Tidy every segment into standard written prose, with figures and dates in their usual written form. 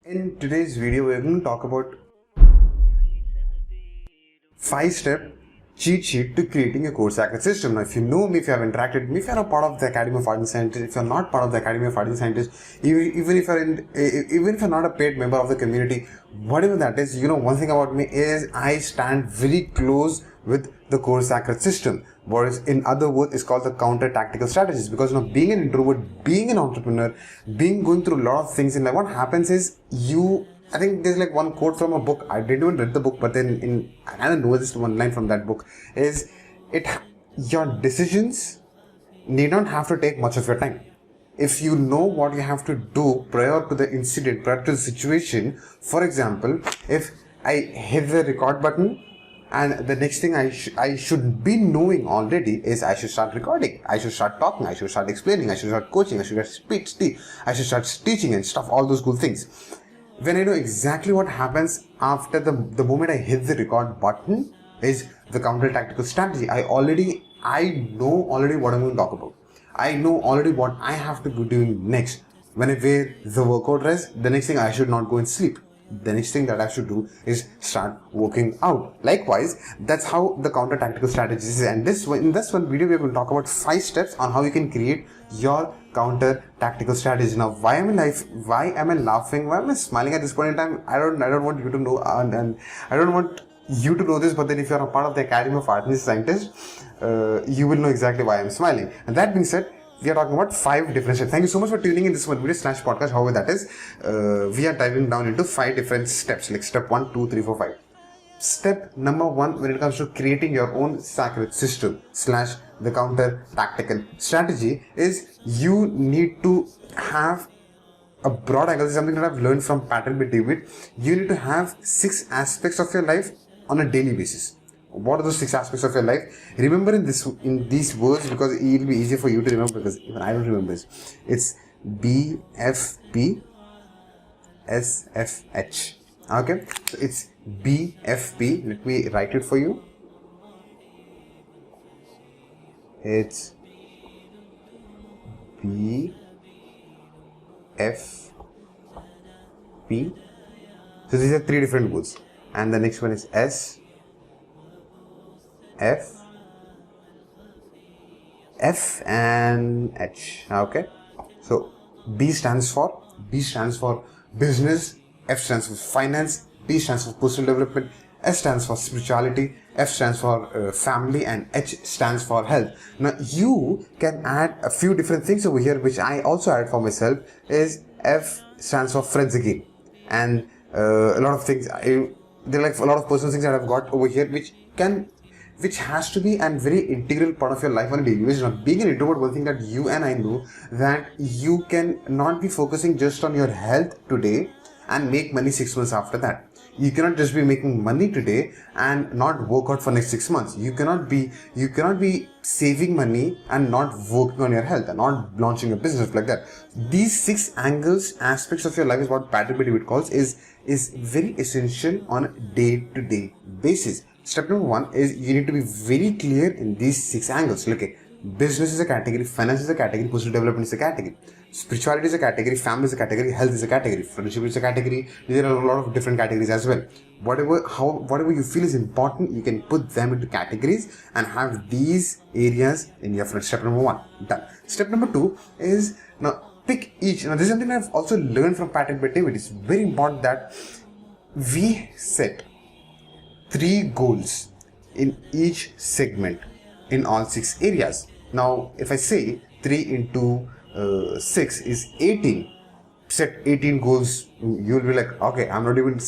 In today's video, we're going to talk about 5-step cheat sheet to creating a course access system. Now, if you know me, if you have interacted with me, if you're a part of the Academy of Art and Sciences, if you're not part of the Academy of Art and Sciences, even if you're not a paid member of the community, whatever that is, one thing about me is I stand very close with the course access system. What is, in other words, is called the counter tactical strategies. Because being an introvert, being an entrepreneur, going through a lot of things in life, what happens is I think there's like one quote from a book. I didn't even read the book, but then I don't know this one line from that book is your decisions need not have to take much of your time. If you know what you have to do prior to the incident, prior to the situation, for example, if I hit the record button and the next thing I should be knowing already is I should start recording, I should start talking, I should start explaining, I should start coaching, I should start teaching and stuff, all those cool things. When I know exactly what happens after the moment I hit the record button is the counter tactical strategy. I know already what I'm going to talk about. I know already what I have to be doing next. When I wear the workout dress, the next thing I should not go and sleep. The next thing that I should do is start working out. Likewise, that's how the counter tactical strategy is. And in this one video, we're going to talk about 5 steps on how you can create your counter tactical strategy. Now, why am I laughing? Why am I smiling at this point in time? I don't want you to know, and I don't want you to know this. But then, if you're a part of the Academy of Art and Sciences, you will know exactly why I'm smiling. And that being said, we are talking about 5 different steps. Thank you so much for tuning in this one video / podcast. However that is, we are diving down into 5 different steps, like step 1, 2, 3, 4, 5. Step number 1, when it comes to creating your own sacred system / the counter tactical strategy, is you need to have a broad angle. This is something that I've learned from Patrick B. David. You need to have 6 aspects of your life on a daily basis. What are those 6 aspects of your life? Remember in these words, because it will be easier for you to remember, because even I don't remember this. It's BFP SFH. Okay, so it's BFP. Let me write it for you. It's BFP. So these are 3 different words, and the next one is F and H. Okay, so B stands for business, F stands for finance, P stands for personal development, S stands for spirituality, F stands for family, and H stands for health. Now you can add a few different things over here, which I also added for myself. Is F stands for friends again, and a lot of things. There are like a lot of personal things that I've got over here, which has to be a very integral part of your life on a daily basis. Now, being an introvert, one thing that you and I know, that you can not be focusing just on your health today and make money 6 months after that. You cannot just be making money today and not work out for next 6 months. You cannot be saving money and not working on your health and not launching a business like that. These 6 aspects of your life is what Patrick B. David calls is very essential on a day-to-day basis. Step number 1 is you need to be very clear in these 6 angles. Okay, business is a category, finance is a category, personal development is a category, spirituality is a category, family is a category, health is a category, friendship is a category. There are a lot of different categories as well. Whatever you feel is important, you can put them into categories and have these areas in your front. Step number 1 done. Step number 2 is now pick each. Now this is something I've also learned from Patrick B. David. It's very important that we set 3 goals in each segment in all 6 areas. Now, if I say 3 into 6 is 18, set 18 goals, you'll be like, okay, I'm not even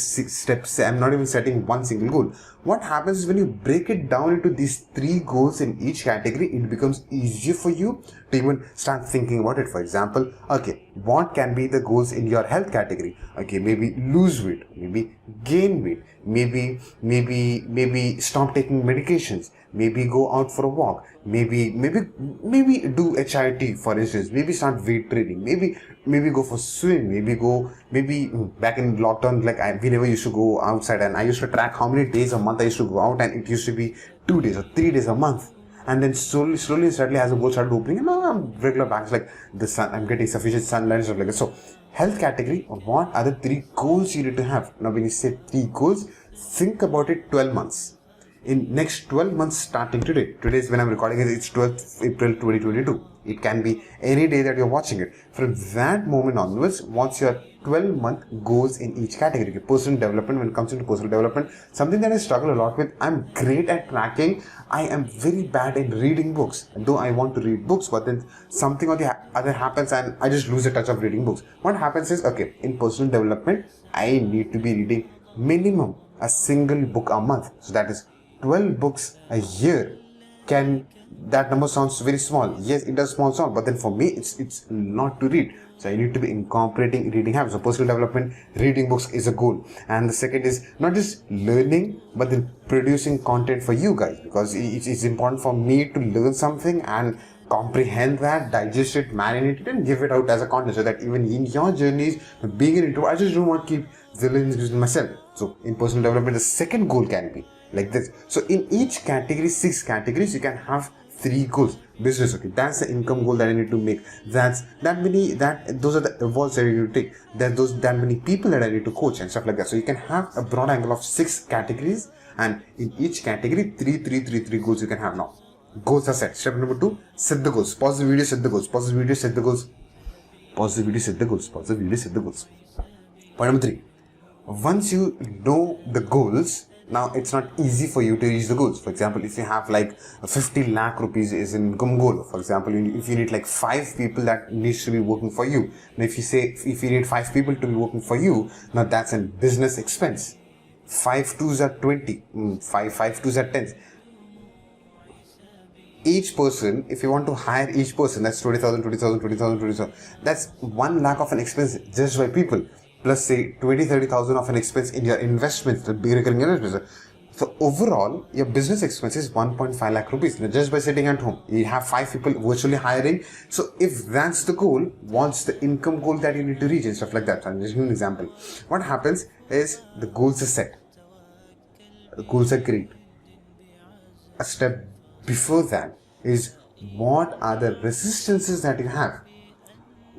setting one single goal. What happens is when you break it down into these 3 goals in each category, it becomes easier for you to even start thinking about it. For example, okay, what can be the goals in your health category? Okay, maybe lose weight, maybe gain weight, maybe stop taking medications, maybe go out for a walk, maybe do HIIT, for instance, maybe start weight training, maybe go for swim, maybe back in lockdown, like we never used to go outside, and I used to track how many days a month I used to go out, and it used to be 2 days or 3 days a month. and then slowly and steadily as the goal started opening, and now I'm regular bags like the sun, I'm getting sufficient sunlight and stuff like that. So health category, what are the 3 goals you need to have? Now when you say 3 goals, think about it 12 months. In next 12 months starting today is when I'm recording it, it's 12th April 2022. It can be any day that you're watching it. From that moment onwards, what's your 12-month goals in each category? Personal development, when it comes into personal development, something that I struggle a lot with, I'm great at tracking. I am very bad in reading books. Though I want to read books, but then something or the other happens and I just lose the touch of reading books. What happens is, okay, in personal development, I need to be reading minimum a single book a month. So that is 12 books a year. That number sounds very small. Yes, it does sound, but then for me, it's not to read. So I need to be incorporating reading habits. So personal development, reading books is a goal. And the second is not just learning, but then producing content for you guys, because it's important for me to learn something and comprehend that, digest it, marinate it, and give it out as a content, so that even in your journeys, being an introvert, I just don't want to keep villains myself. So in personal development, the second goal can be like this. So in each category, 6 categories, you can have 3 goals. Business, okay, that's the income goal that I need to make. Those are the awards that I need to take. That many people that I need to coach and stuff like that. So you can have a broad angle of 6 categories, and in each category, 3 goals you can have now. Goals are set. Step number 2, set the goals. Pause the video, set the goals. Pause the video, set the goals. Pause the video, set the goals. Pause the video, set the goals. Point number 3. Once you know the goals, now it's not easy for you to reach the goals. For example, if you have like 50 lakh rupees is an income goal, for example, if you need like 5 people that needs to be working for you. Now if you need 5 people to be working for you, now that's a business expense. 5 2s are 20, 5 2s are 10. Each person, if you want to hire each person, that's 20,000. That's 1 lakh of an expense just by people. Plus say 30,000 of an expense in your investments, the big recurring investments. So overall, your business expense is 1.5 lakh rupees just by sitting at home. You have 5 people virtually hiring. So if that's the goal, what's the income goal that you need to reach and stuff like that? So I'm just giving an example. What happens is the goals are set. The goals are great. A step before that is, what are the resistances that you have?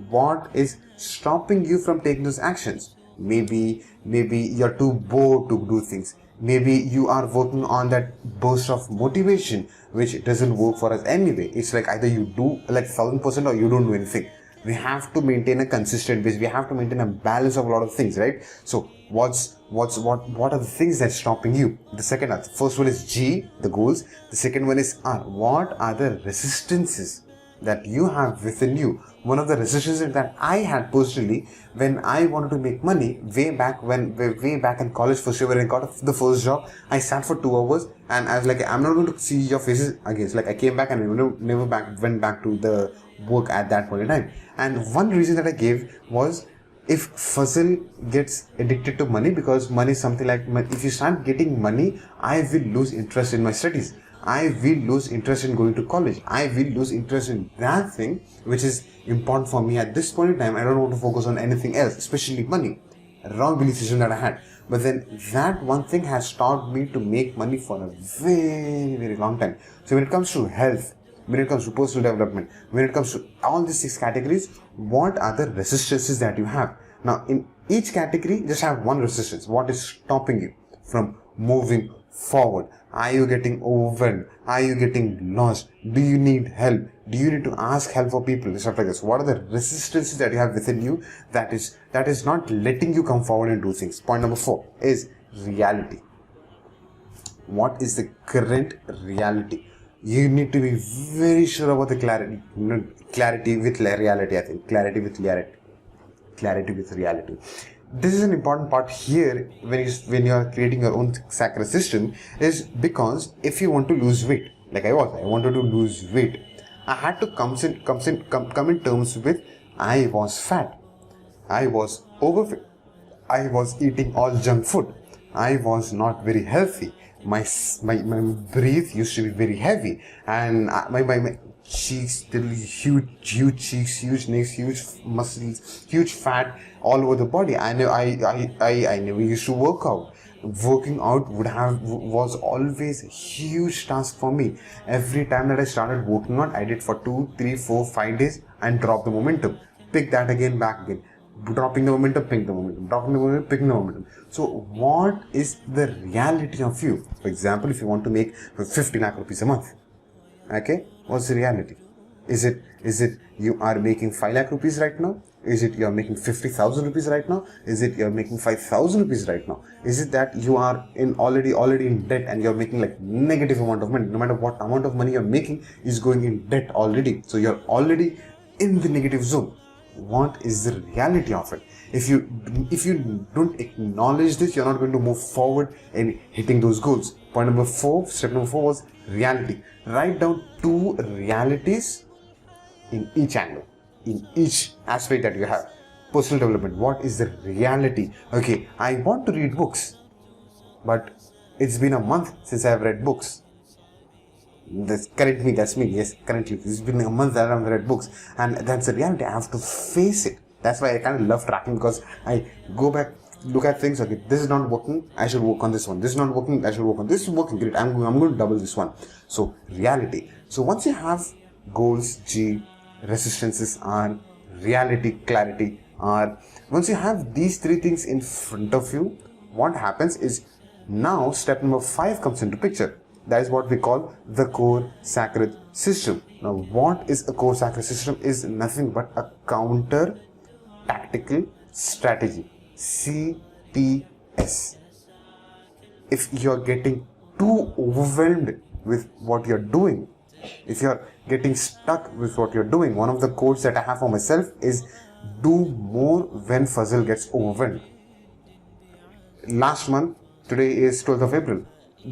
What is stopping you from taking those actions? Maybe you're too bored to do things. Maybe you are working on that burst of motivation, which doesn't work for us anyway. It's like either you do like 1000% or you don't do anything. We have to maintain a consistent base. We have to maintain a balance of a lot of things, right? So what are the things that's stopping you? The first one is G, the goals. The second one is R. What are the resistances that you have within you? One of the resistances that I had personally when I wanted to make money way back in college, first year when I got the first job, I sat for 2 hours and I was like, I'm not going to see your faces again. So like I came back and I never went back to the work at that point in time. And one reason that I gave was, if Fazil gets addicted to money, because money is something like, if you start getting money, I will lose interest in my studies. I will lose interest in going to college. I will lose interest in that thing which is important for me at this point in time. I don't want to focus on anything else, especially money. A wrong belief system that I had. But then that one thing has taught me to make money for a very, very long time. So when it comes to health, when it comes to personal development, when it comes to all these 6 categories, what are the resistances that you have? Now in each category, just have one resistance. What is stopping you from moving forward? Are you getting overwhelmed? Are you getting lost? Do you need help? Do you need to ask help for people? Stuff like this. What are the resistances that you have within you that is not letting you come forward and do things? Point number 4 is reality. What is the current reality? You need to be very sure about the clarity. Clarity with reality, I think. Clarity with reality. This is an important part here when you are creating your own sacred system, is because if you want to lose weight, like I wanted to lose weight, I had to come in terms with, I was fat, I was overweight, I was eating all junk food, I was not very healthy, my breath used to be very heavy, and my cheeks, still huge cheeks, huge necks, huge muscles, huge fat all over the body. I never used to work out. working out was always a huge task for me. Every time that I started working out, I did for 2, 3, 4, 5 days and drop the momentum. Pick that again, back again. Dropping the momentum, pick the momentum. Dropping the momentum, picking the momentum. So what is the reality of you? For example, if you want to make 50 lakh rupees a month, okay, what's the reality? Is it you are making 5 lakh rupees right now? Is it you are making 50,000 rupees right now? Is it you are making 5,000 rupees right now? Is it that you are already in debt and you are making like negative amount of money? No matter what amount of money you are making is going in debt already. So you are already in the negative zone. What is the reality of it? If you don't acknowledge this, you're not going to move forward in hitting those goals. Point number 4, step number 4 was reality. Write down 2 realities in each angle, in each aspect that you have. Personal development, what is the reality? Okay, I want to read books, but it's been a month since I've read books. That's me. Yes, currently it's been a month that I haven't read books, and that's the reality. I have to face it. That's why I kind of love tracking, because I go back, look at things. Okay, this is not working, I should work on this one. This is not working, I should work on this. Is working, great, I'm going to double this one. So reality. So once you have goals, G, resistances, R, reality, clarity, R, once you have these 3 things in front of you, what happens is now step number 5 comes into picture. That is what we call the core sacred system. Now, what is a core sacred system? Is nothing but a counter tactical strategy. CTS. If you're getting too overwhelmed with what you're doing, if you're getting stuck with what you're doing, one of the quotes that I have for myself is do more when puzzle gets overwhelmed. Last month, today is 12th of April.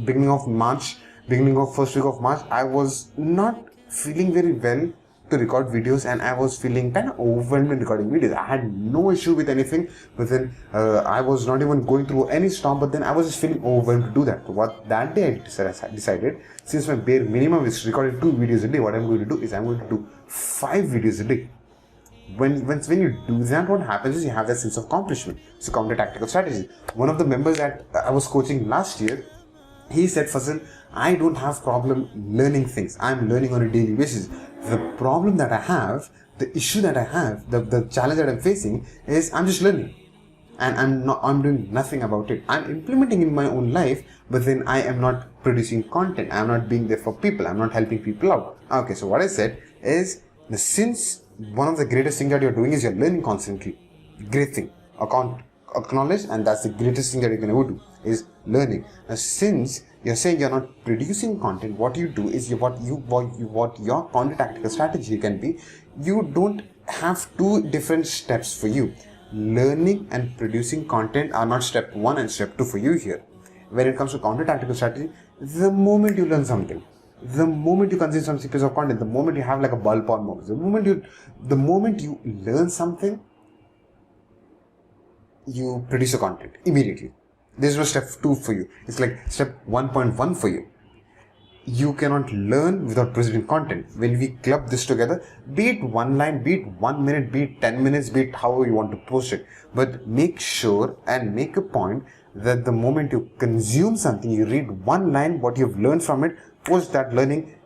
Beginning of first week of March, I was not feeling very well to record videos, and I was feeling kind of overwhelmed in recording videos. I had no issue with anything, but then I was not even going through any storm, but then I was just feeling overwhelmed to do that. So what that day I decided, since my bare minimum is recording 2 videos a day, what I'm going to do is I'm going to do 5 videos a day. When you do that, what happens is you have that sense of accomplishment. It's a counter tactical strategy. One of the members that I was coaching last year, he said, Fazal, I don't have problem learning things. I'm learning on a daily basis. The problem that I have, the issue that I have, the challenge that I'm facing is I'm just learning. And I'm doing nothing about it. I'm implementing in my own life, but then I am not producing content. I'm not being there for people. I'm not helping people out. Okay, so what I said is, since one of the greatest things that you're doing is you're learning constantly. Great thing. Acknowledge, and that's the greatest thing that you can ever do is learning. Now, since you're saying you're not producing content, what you do is what your counter tactical strategy can be. You don't have 2 different steps for you. Learning and producing content are not step 1 and step 2 for you here. When it comes to counter tactical strategy, the moment you learn something, the moment you consume some piece of content, the moment you have like a bulb on moment, the moment you learn something, you produce a content immediately. There's no step 2 for you. It's like step 1.1 for you. You cannot learn without producing content. When we club this together, be it 1 line, be it 1 minute, be it 10 minutes, be it however you want to post it, but make sure and make a point that the moment you consume something, you read 1 line, what you've learned from it, post that learning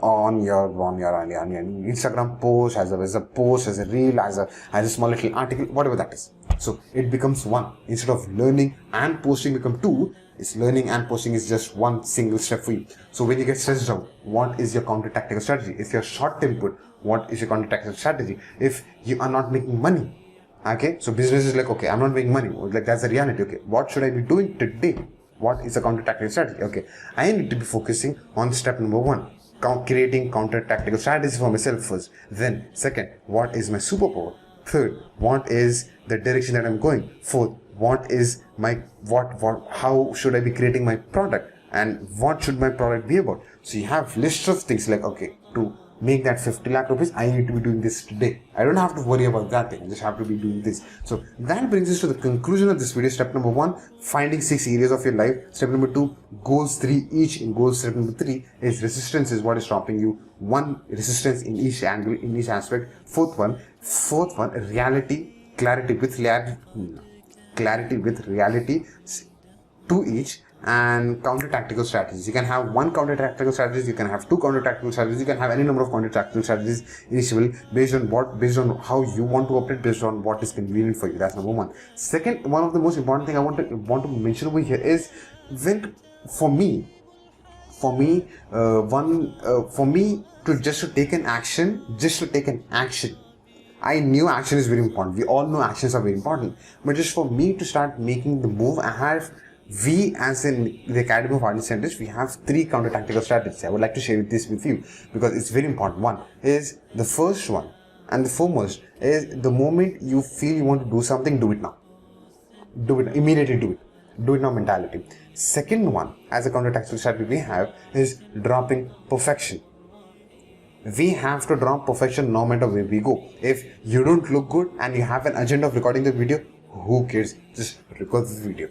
on your Instagram post, as a post, as a reel, as a small little article, whatever that is. So it becomes 1. Instead of learning and posting become 2, it's learning and posting is just 1 single step for you. So when you get stressed out, what is your counter tactical strategy? If you're short tempered, what is your counter tactical strategy? If you are not making money, okay, so business is like, okay, I'm not making money, like that's the reality. Okay, what should I be doing today? What is a counter tactical strategy? Okay, I need to be focusing on step number 1. Creating counter tactical strategies for myself first. Then second, what is my superpower? Third, what is the direction that I'm going? Fourth, what is my how should I be creating my product, and what should my product be about? So you have list of things like, okay, to make that 50 lakh rupees, I need to be doing this today. I don't have to worry about that thing. I just have to be doing this. So that brings us to the conclusion of this video. Step number 1, finding 6 areas of your life. Step number 2, goals 3 each. In goals, step number 3 is resistance is what is stopping you. 1 resistance in each angle, in each aspect. Fourth one, clarity with reality. two each, and counter-tactical strategies. You can have one counter-tactical strategy, you can have two counter-tactical strategies, you can have any number of counter-tactical strategies initially based on how you want to operate, based on what is convenient for you. That's number one. Second, one of the most important thing I want to mention over here is when for me to take an action. I knew action is very important. We all know actions are very important. But just for me to start making the move, we as in the Academy of Art and Sciences, we have three counter-tactical strategies. I would like to share this with you because it's very important. One is the first one and the foremost is the moment you feel you want to do something, do it now. Do it, immediately do it. Do it now mentality. Second one, as a counter-tactical strategy we have, is dropping perfection. We have to drop perfection no matter where we go. If you don't look good and you have an agenda of recording the video, who cares? Just record the video.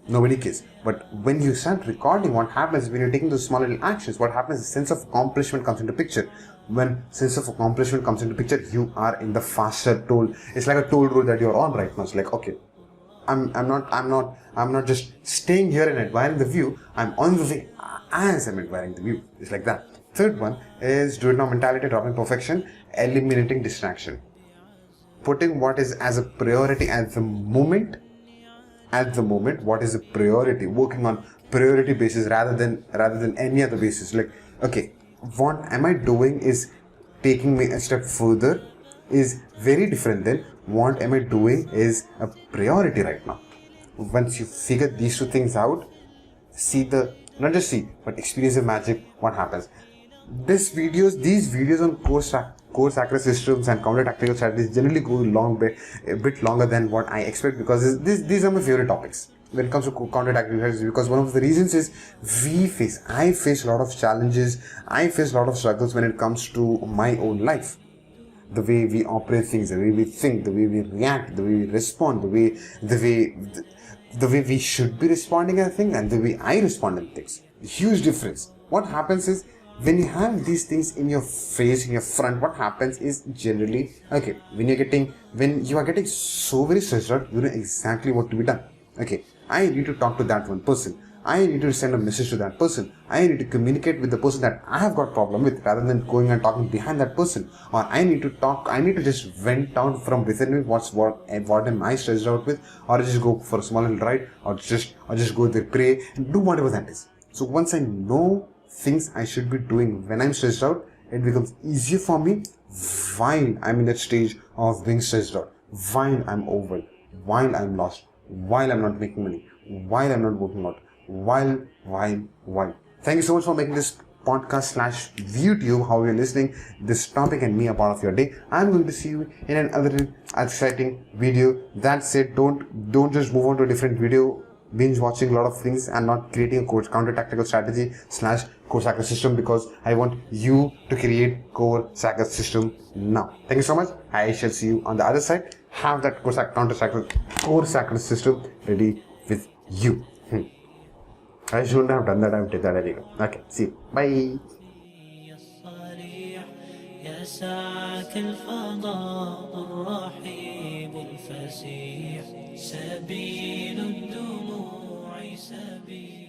Nobody cares. But when you start recording, what happens when you're taking those small little actions, what happens is sense of accomplishment comes into picture. When sense of accomplishment comes into picture, you are in the faster toll. It's like a toll road that you're on right now. It's like, okay, I'm not just staying here and admiring the view. I'm on the way as I'm admiring the view. It's like that. Third one is do it now mentality, dropping perfection, eliminating distraction. Putting what is as a priority at the moment, what is a priority, working on priority basis rather than any other basis. Like, okay, what am I doing is taking me a step further is very different than what am I doing is a priority right now. Once you figure these two things out, not just see, but experience the magic, what happens. These videos on core sacred systems and counter-tactical strategies generally go a bit longer than what I expect because these are my favorite topics when it comes to counter-tactical strategies, because one of the reasons is I face a lot of challenges, I face a lot of struggles when it comes to my own life. The way we operate things, the way we think, the way we react, the way we respond, the way we should be responding at things and the way I respond in things. Huge difference. What happens is when you have these things in your face, in your front, what happens is generally, okay, when you are getting so very stressed out, you know exactly what to be done. Okay, I need to talk to that one person. I need to send a message to that person. I need to communicate with the person that I have got problem with rather than going and talking behind that person. Or I need to just vent out from within me what am I stressed out with, or just go for a small little ride, or just go there, pray, and do whatever that is. So once I know things I should be doing when I'm stressed out, it becomes easier for me while I'm in that stage of being stressed out, while I'm overwhelmed, while I'm lost, while I'm not making money, while I'm not working out, while. Thank you so much for making this podcast / view to you, how you're listening this topic and me a part of your day. I'm going to see you in another exciting video. That's it. Don't just move on to a different video, binge watching a lot of things and not creating a counter-tactical strategy / core sacred system, because I want you to create core sacred system now. Thank you so much. I shall see you on the other side. Have that core sacred system ready with you. I shouldn't have done that. I did that anyway. Okay, see you. Bye. يسعك الفضاء الرحيب الفسيح سبيل الدموع سبيل